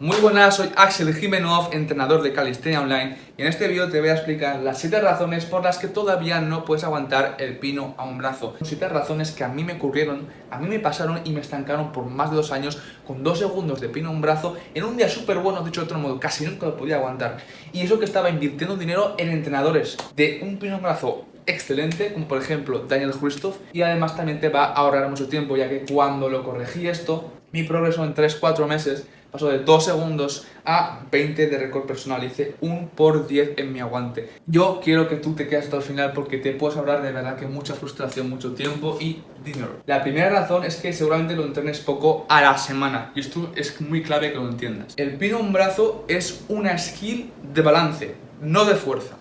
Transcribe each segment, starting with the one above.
Muy buenas, soy Axel Jimenov, entrenador de Calistenia Online, y en este vídeo te voy a explicar las 7 razones por las que todavía no puedes aguantar el pino a un brazo. 7 razones que a mí me ocurrieron, a mí me pasaron y me estancaron por más de 2 años con 2 segundos de pino a un brazo en un día súper bueno, dicho de otro modo, casi nunca lo podía aguantar. Y eso que estaba invirtiendo dinero en entrenadores de un pino a un brazo excelente, como por ejemplo Daniel Hristov, y además también te va a ahorrar mucho tiempo, ya que cuando lo corregí esto, mi progreso en 3-4 meses pasó de 2 segundos a 20 de récord personal. Hice 1 por 10 en mi aguante. Yo quiero que tú te quedes hasta el final porque te puedes ahorrar de verdad que mucha frustración, mucho tiempo y dinero. La primera razón es que seguramente lo entrenes poco a la semana. Y esto es muy clave que lo entiendas. El pino a un brazo es una skill de balance, no de fuerza.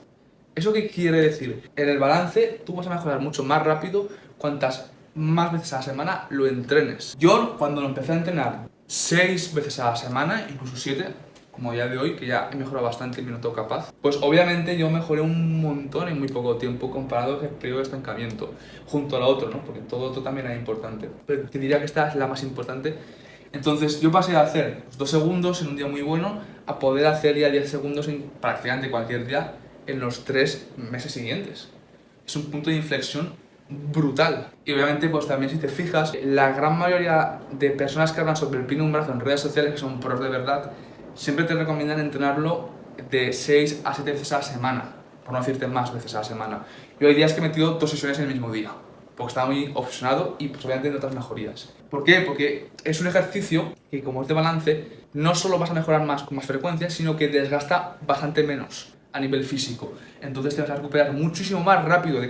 ¿Eso qué quiere decir? En el balance tú vas a mejorar mucho más rápido cuantas más veces a la semana lo entrenes. Yo cuando lo empecé a entrenar 6 veces a la semana, incluso 7, como día de hoy, que ya he mejorado bastante y me noto capaz, pues obviamente yo mejoré un montón en muy poco tiempo comparado con el periodo de estancamiento, junto a la otra, ¿no? Porque todo otro también era importante. Pero te diría que esta es la más importante. Entonces yo pasé a hacer 2 segundos en un día muy bueno a poder hacer ya 10 segundos en prácticamente cualquier día en los 3 meses siguientes. Es un punto de inflexión brutal. Y obviamente pues también si te fijas, la gran mayoría de personas que hablan sobre el pino a un brazo en redes sociales, que son pros de verdad, siempre te recomiendan entrenarlo de 6 a 7 veces a la semana, por no decirte más veces a la semana. Y hoy día es que he metido 2 sesiones en el mismo día, porque estaba muy obsesionado y pues obviamente notas mejorías. ¿Por qué? Porque es un ejercicio que, como es de balance, no solo vas a mejorar más con más frecuencia, sino que desgasta bastante menos a nivel físico. Entonces te vas a recuperar muchísimo más rápido de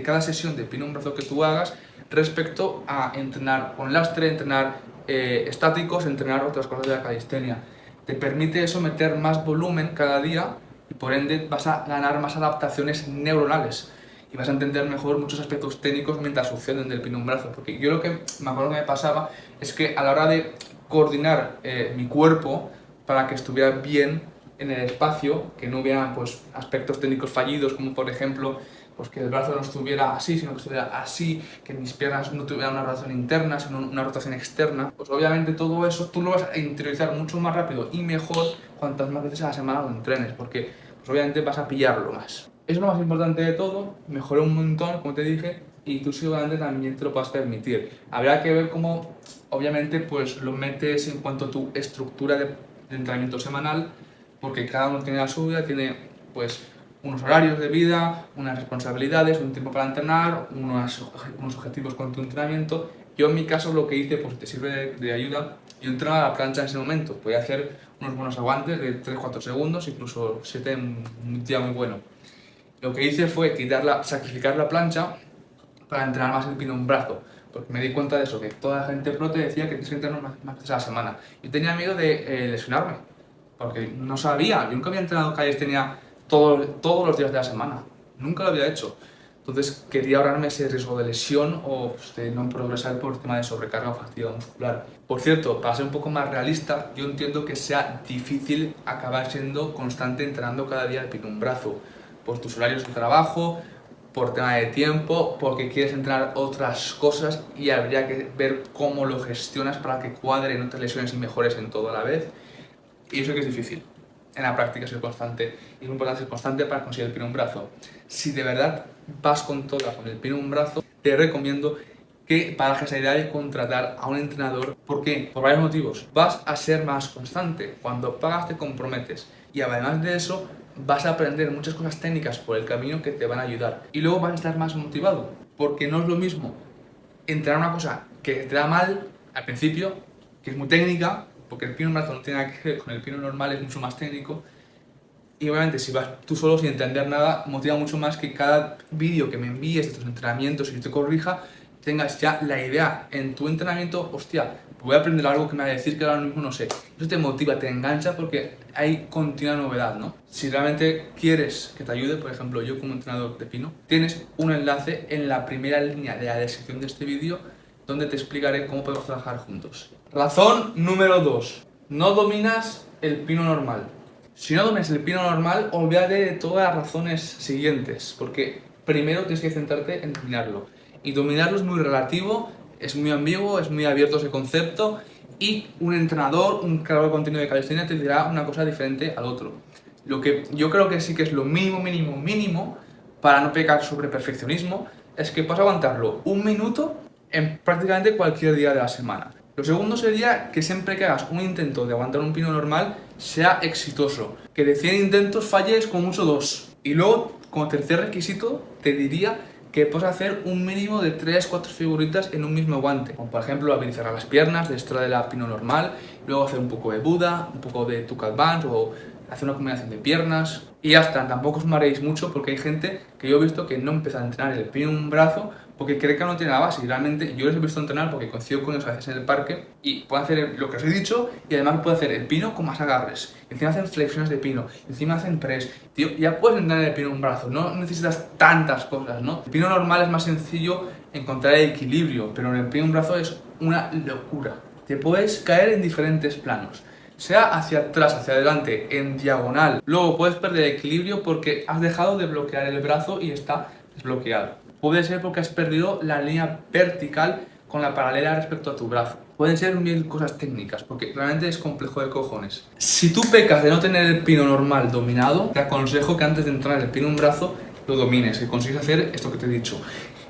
cada sesión de pino a un brazo que tú hagas respecto a entrenar con lastre, entrenar estáticos, entrenar otras cosas de la calistenia. Te permite eso meter más volumen cada día y por ende vas a ganar más adaptaciones neuronales y vas a entender mejor muchos aspectos técnicos mientras suceden del pino a un brazo. Porque yo lo que me acuerdo que me pasaba es que a la hora de coordinar mi cuerpo para que estuviera bien en el espacio, que no hubiera pues, aspectos técnicos fallidos, como por ejemplo pues, que el brazo no estuviera así, sino que estuviera así, que mis piernas no tuvieran una rotación interna, sino una rotación externa, pues obviamente todo eso tú lo vas a interiorizar mucho más rápido y mejor cuantas más veces a la semana lo entrenes, porque pues, obviamente vas a pillarlo más. Es lo más importante de todo, mejoré un montón, como te dije, y tú seguramente también te lo puedas permitir. Habrá que ver cómo, obviamente, pues lo metes en cuanto a tu estructura de entrenamiento semanal, porque cada uno tiene la suya, tiene pues unos horarios de vida, unas responsabilidades, un tiempo para entrenar, unos objetivos con tu entrenamiento. Yo en mi caso lo que hice, pues te sirve de ayuda, yo entrenaba a la plancha en ese momento, podía hacer unos buenos aguantes de 3-4 segundos, incluso 7 en un día muy bueno. Lo que hice fue sacrificar la plancha para entrenar más el pino a un brazo, porque me di cuenta de eso, que toda la gente pro te decía que tienes que entrenar más veces a la semana. Yo tenía miedo de lesionarme, porque no sabía, yo nunca había entrenado calistenia todos los días de la semana, nunca lo había hecho. Entonces quería ahorrarme ese riesgo de lesión o pues, de no progresar por tema de sobrecarga o fatiga muscular. Por cierto, para ser un poco más realista, yo entiendo que sea difícil acabar siendo constante entrenando cada día el pino a un brazo, por tus horarios de trabajo, por tema de tiempo, porque quieres entrenar otras cosas y habría que ver cómo lo gestionas para que cuadre, no te lesiones y mejores en todo a la vez. Y eso que es difícil. En la práctica ser constante. Y es muy importante ser constante para conseguir el pino a un brazo. Si de verdad vas con toda con el pino a un brazo, te recomiendo que barajes esa idea de contratar a un entrenador. ¿Por qué? Por varios motivos. Vas a ser más constante. Cuando pagas te comprometes. Y además de eso, vas a aprender muchas cosas técnicas por el camino que te van a ayudar. Y luego vas a estar más motivado. Porque no es lo mismo entrenar una cosa que te da mal al principio, que es muy técnica, porque el pino en brazo no tiene nada que ver con el pino normal, es mucho más técnico. Y obviamente si vas tú solo sin entender nada, motiva mucho más que cada vídeo que me envíes de tus entrenamientos y yo te corrija, tengas ya la idea en tu entrenamiento, hostia, voy a aprender algo que me va a decir que ahora mismo no sé. Eso te motiva, te engancha porque hay continua novedad, ¿no? Si realmente quieres que te ayude, por ejemplo, yo como entrenador de pino, tienes un enlace en la primera línea de la descripción de este vídeo donde te explicaré cómo podemos trabajar juntos. Razón número 2. No dominas el pino normal. Si no dominas el pino normal, olvídate de todas las razones siguientes, porque primero tienes que centrarte en dominarlo. Y dominarlo es muy relativo, es muy ambiguo, es muy abierto ese concepto y un entrenador, un creador de contenido de calistenia te dirá una cosa diferente al otro. Lo que yo creo que sí que es lo mínimo para no pecar sobre perfeccionismo es que puedas aguantarlo un minuto en prácticamente cualquier día de la semana. Lo segundo sería que siempre que hagas un intento de aguantar un pino normal sea exitoso. Que de 100 intentos falles como mucho 2. Y luego, como tercer requisito, te diría que puedes hacer un mínimo de 3-4 figuritas en un mismo guante. Como por ejemplo abrir y cerrar las piernas, dentro de la pino normal, luego hacer un poco de Buda, un poco de Tucal Bands o hacer una combinación de piernas. Y ya está, tampoco os mareéis mucho porque hay gente que yo he visto que no empieza a entrenar el pino en un brazo porque cree que no tiene la base. Y realmente yo les he visto entrenar porque coincido con ellos a veces en el parque y pueden hacer lo que os he dicho y además pueden hacer el pino con más agarres. Encima hacen flexiones de pino, encima hacen press. Tío, ya puedes entrenar el pino en un brazo, no necesitas tantas cosas, ¿no? El pino normal es más sencillo encontrar el equilibrio, pero en el pino en un brazo es una locura. Te puedes caer en diferentes planos. Sea hacia atrás, hacia adelante, en diagonal. Luego puedes perder equilibrio porque has dejado de bloquear el brazo y está desbloqueado. Puede ser porque has perdido la línea vertical con la paralela respecto a tu brazo. Pueden ser mil cosas técnicas, porque realmente es complejo de cojones. Si tú pecas de no tener el pino normal dominado, te aconsejo que antes de entrar el pino en un brazo, lo domines, que consigues hacer esto que te he dicho.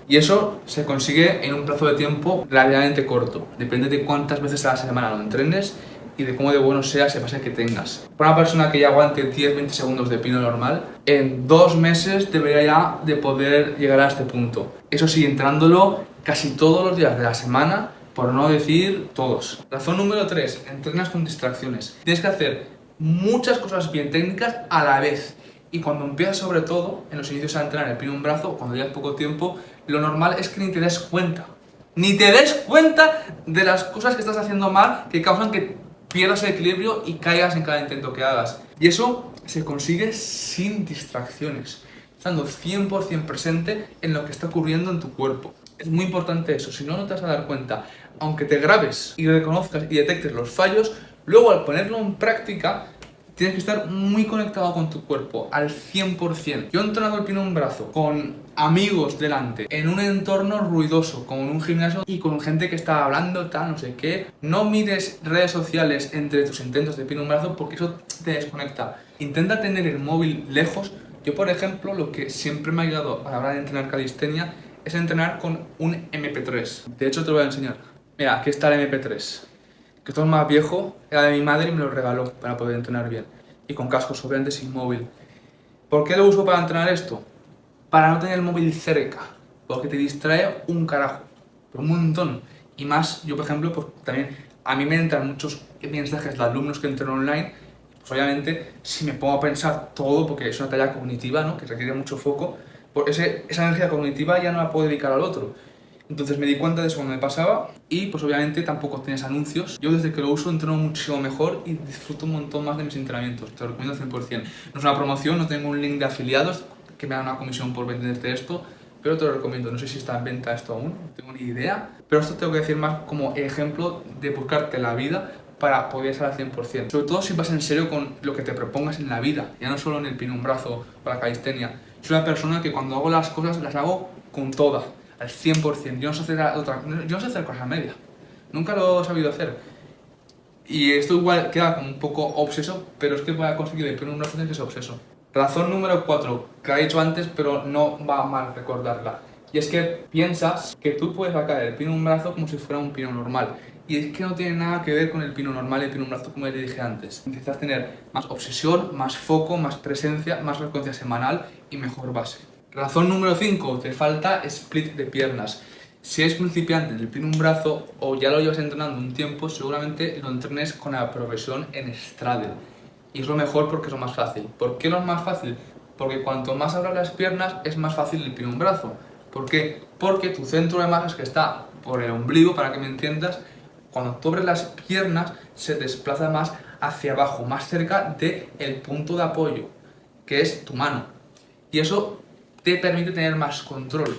Y eso se consigue en un plazo de tiempo relativamente corto. Depende de cuántas veces a la semana lo entrenes y de cómo de bueno sea ese pase que tengas. Para una persona que ya aguante 10-20 segundos de pino normal, en 2 meses debería ya de poder llegar a este punto. Eso sí, entrenándolo casi todos los días de la semana, por no decir todos. Razón número 3, entrenas con distracciones. Tienes que hacer muchas cosas bien técnicas a la vez. Y cuando empiezas, sobre todo, en los inicios a entrenar el pino en un brazo, cuando llevas poco tiempo, lo normal es que ni te des cuenta. Ni te des cuenta de las cosas que estás haciendo mal que causan que pierdas el equilibrio y caigas en cada intento que hagas. Y eso se consigue sin distracciones, estando 100% presente en lo que está ocurriendo en tu cuerpo. Es muy importante eso, si no, no te vas a dar cuenta. Aunque te grabes y reconozcas y detectes los fallos, luego al ponerlo en práctica, tienes que estar muy conectado con tu cuerpo, al 100%. Yo he entrenado el pino en un brazo con amigos delante, en un entorno ruidoso, como en un gimnasio y con gente que está hablando, tal, no sé qué. No mires redes sociales entre tus intentos de pino en un brazo porque eso te desconecta. Intenta tener el móvil lejos. Yo, por ejemplo, lo que siempre me ha ayudado a la hora de entrenar calistenia es entrenar con un MP3. De hecho, te lo voy a enseñar. Mira, aquí está el MP3. Que todo es más viejo, era de mi madre y me lo regaló para poder entrenar bien. Y con cascos, obviamente sin móvil. ¿Por qué lo uso para entrenar esto? Para no tener el móvil cerca, porque te distrae un carajo, pero un montón. Y más, yo por ejemplo, pues también a mí me entran muchos mensajes de alumnos que entrenan online. Pues obviamente, si me pongo a pensar todo, porque es una tarea cognitiva, ¿no? Que requiere mucho foco, pues esa energía cognitiva ya no la puedo dedicar al otro. Entonces me di cuenta de eso cuando me pasaba y pues obviamente tampoco tienes anuncios. Yo desde que lo uso entreno muchísimo mejor y disfruto un montón más de mis entrenamientos. Te lo recomiendo al 100%. No es una promoción, no tengo un link de afiliados que me dan una comisión por venderte esto, pero te lo recomiendo. No sé si está en venta esto aún, no tengo ni idea. Pero esto tengo que decir más como ejemplo de buscarte la vida para poder estar al 100%. Sobre todo si vas en serio con lo que te propongas en la vida, ya no solo en el pino un brazo o la calistenia. Soy una persona que cuando hago las cosas las hago con toda, al 100%. Yo no sé hacer cosas a media. Nunca lo he sabido hacer. Y esto igual queda como un poco obseso, pero es que voy a conseguir el pino un brazo que es obseso. Razón número 4, que he dicho antes, pero no va mal recordarla. Y es que piensas que tú puedes sacar el pino un brazo como si fuera un pino normal. Y es que no tiene nada que ver con el pino normal y el pino un brazo como ya te dije antes. Necesitas tener más obsesión, más foco, más presencia, más frecuencia semanal y mejor base. Razón número 5, te falta split de piernas. Si eres principiante en el pino un brazo o ya lo llevas entrenando un tiempo, seguramente lo entrenes con la progresión en straddle. Y es lo mejor porque es lo más fácil. ¿Por qué no es más fácil? Porque cuanto más abras las piernas es más fácil el pino un brazo. ¿Por qué? Porque tu centro de masa, que está por el ombligo, para que me entiendas, cuando tú abres las piernas se desplaza más hacia abajo, más cerca del punto de apoyo, que es tu mano. Y eso te permite tener más control.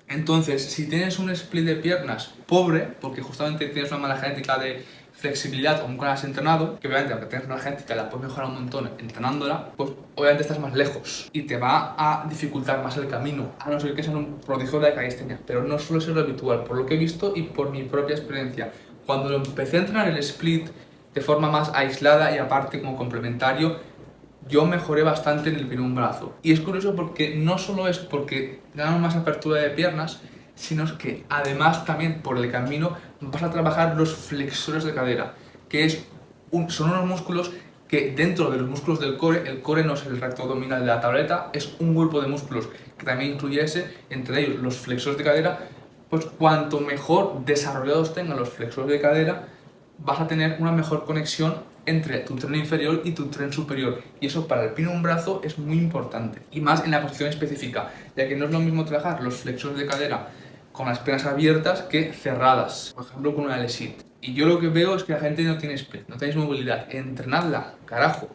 Entonces, si tienes un split de piernas pobre, porque justamente tienes una mala genética de flexibilidad o nunca la has entrenado, que obviamente aunque tengas una genética la puedes mejorar un montón entrenándola, pues obviamente estás más lejos y te va a dificultar más el camino, a no ser que seas un prodigio de la calistenia, pero no suele ser lo habitual, por lo que he visto y por mi propia experiencia. Cuando empecé a entrenar el split de forma más aislada y aparte como complementario, yo mejoré bastante en el pino a un brazo. Y es curioso porque no solo es porque ganamos más apertura de piernas, sino que además también por el camino vas a trabajar los flexores de cadera, que son unos músculos que dentro de los músculos del core, el core no es el recto abdominal de la tableta, es un grupo de músculos que también incluye entre ellos los flexores de cadera. Pues cuanto mejor desarrollados tengan los flexores de cadera, vas a tener una mejor conexión entre tu tren inferior y tu tren superior, y eso para el pino a un brazo es muy importante, y más en la posición específica, ya que no es lo mismo trabajar los flexores de cadera con las piernas abiertas que cerradas, por ejemplo con una L-sit. Y yo lo que veo es que la gente no tiene split, no tenéis movilidad, entrenadla, carajo.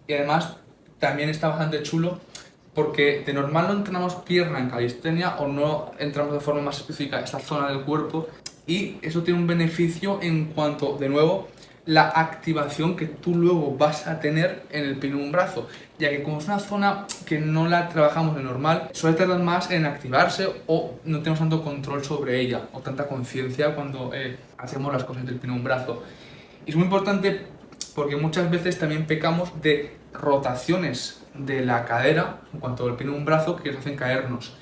Y además también está bastante chulo porque de normal no entrenamos pierna en calistenia o no entramos de forma más específica esta zona del cuerpo, y eso tiene un beneficio en cuanto, de nuevo, la activación que tú luego vas a tener en el pino a un brazo, ya que como es una zona que no la trabajamos de normal, suele tardar más en activarse o no tenemos tanto control sobre ella o tanta conciencia cuando hacemos las cosas del pino a un brazo. Y es muy importante porque muchas veces también pecamos de rotaciones de la cadera en cuanto al pino a un brazo que nos hacen caernos.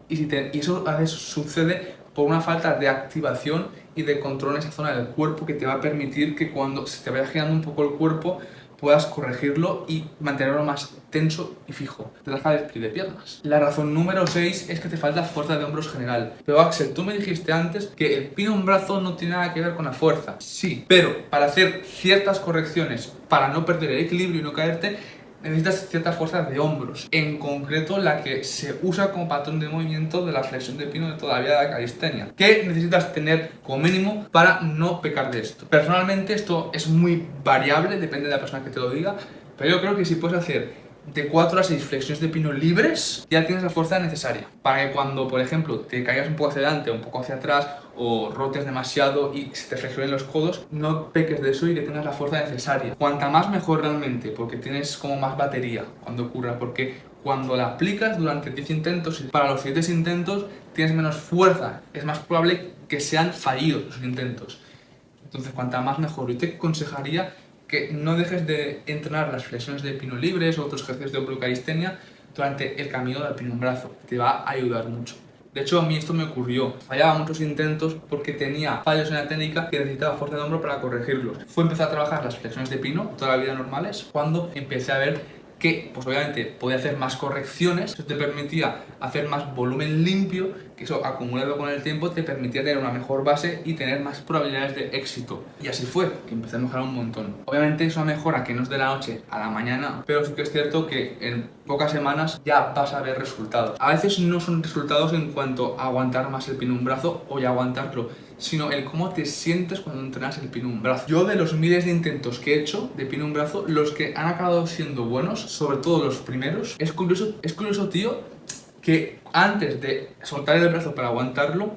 Y eso a veces sucede por una falta de activación y de control en esa zona del cuerpo que te va a permitir que cuando se te vaya girando un poco el cuerpo puedas corregirlo y mantenerlo más tenso y fijo. Te deja el split de piernas. La razón número 6 es que te falta fuerza de hombros general. Pero Axel, tú me dijiste antes que el pino a un brazo no tiene nada que ver con la fuerza. Sí, pero para hacer ciertas correcciones, para no perder el equilibrio y no caerte, necesitas cierta fuerza de hombros, en concreto la que se usa como patrón de movimiento de la flexión de pino de toda la vida de la calistenia, que necesitas tener como mínimo para no pecar de esto. Personalmente esto es muy variable, depende de la persona que te lo diga, pero yo creo que si puedes hacer de 4 a 6 flexiones de pino libres, ya tienes la fuerza necesaria para que cuando, por ejemplo, te caigas un poco hacia adelante o un poco hacia atrás o rotes demasiado y se te flexionen los codos, no peques de eso y que tengas la fuerza necesaria. Cuanta más mejor realmente, porque tienes como más batería cuando ocurra, porque cuando la aplicas durante 10 intentos y para los siguientes intentos tienes menos fuerza, es más probable que sean fallidos los intentos. Entonces, cuanta más mejor. Yo te aconsejaría que no dejes de entrenar las flexiones de pino libres o otros ejercicios de hombro calistenia durante el camino del pino a un brazo. Te va a ayudar mucho. De hecho, a mí esto me ocurrió. Fallaba muchos intentos porque tenía fallos en la técnica que necesitaba fuerza de hombro para corregirlos. Fue empezar a trabajar las flexiones de pino toda la vida normales cuando empecé a ver que, pues obviamente, podía hacer más correcciones. Eso te permitía hacer más volumen limpio, que eso acumulado con el tiempo te permitía tener una mejor base y tener más probabilidades de éxito. Y así fue, que empecé a mejorar un montón. Obviamente es una mejora que no es de la noche a la mañana, pero sí que es cierto que en pocas semanas ya vas a ver resultados. A veces no son resultados en cuanto a aguantar más el pino a un brazo o ya aguantarlo, sino el cómo te sientes cuando entrenas el pino a un brazo. Yo, de los miles de intentos que he hecho de pino a un brazo, los que han acabado siendo buenos, sobre todo los primeros, es curioso, tío, que antes de soltar el brazo para aguantarlo,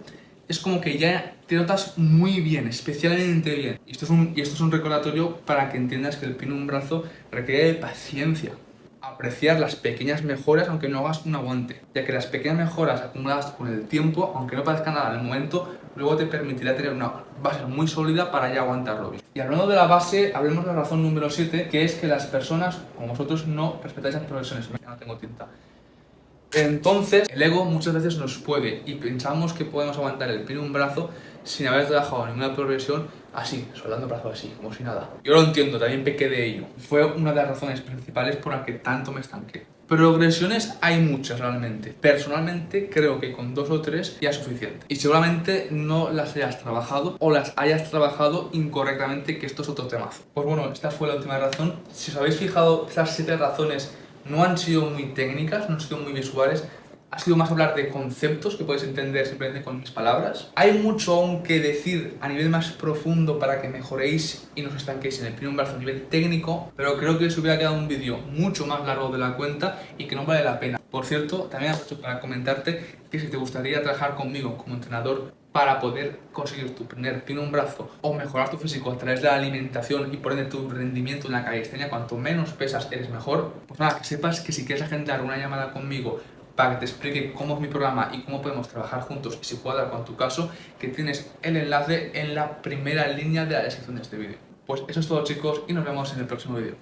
es como que ya te notas muy bien, especialmente bien. Y esto es un recordatorio para que entiendas que el pino a un brazo requiere de paciencia. Apreciar las pequeñas mejoras aunque no hagas un aguante, ya que las pequeñas mejoras acumuladas con el tiempo, aunque no parezca nada en el momento, luego te permitirá tener una base muy sólida para ya aguantarlo bien. Y hablando de la base, hablemos de la razón número 7, que es que las personas como vosotros no respetáis las progresiones. Ya no tengo tinta. Entonces, el ego muchas veces nos puede y pensamos que podemos aguantar el pino a un brazo sin haber trabajado ninguna progresión así, soltando el brazo así, como si nada. Yo lo entiendo, también pequé de ello. Fue una de las razones principales por las que tanto me estanqué. Progresiones hay muchas realmente. Personalmente creo que con 2 o 3 ya es suficiente. Y seguramente no las hayas trabajado o las hayas trabajado incorrectamente, que esto es otro temazo. Pues bueno, esta fue la última razón. Si os habéis fijado, estas 7 razones no han sido muy técnicas, no han sido muy visuales. Ha sido más hablar de conceptos que podéis entender simplemente con mis palabras. Hay mucho aún que decir a nivel más profundo para que mejoréis y no os estanquéis en el pino a un brazo a nivel técnico, pero creo que se hubiera quedado un vídeo mucho más largo de la cuenta y que no vale la pena. Por cierto, también aprovecho para comentarte que si te gustaría trabajar conmigo como entrenador para poder conseguir tu primer pino a un brazo o mejorar tu físico a través de la alimentación y por ende tu rendimiento en la calistenia, cuanto menos pesas eres mejor, pues nada, que sepas que si quieres agendar una llamada conmigo para que te explique cómo es mi programa y cómo podemos trabajar juntos y si cuadra con tu caso, que tienes el enlace en la primera línea de la descripción de este vídeo. Pues eso es todo, chicos, y nos vemos en el próximo vídeo.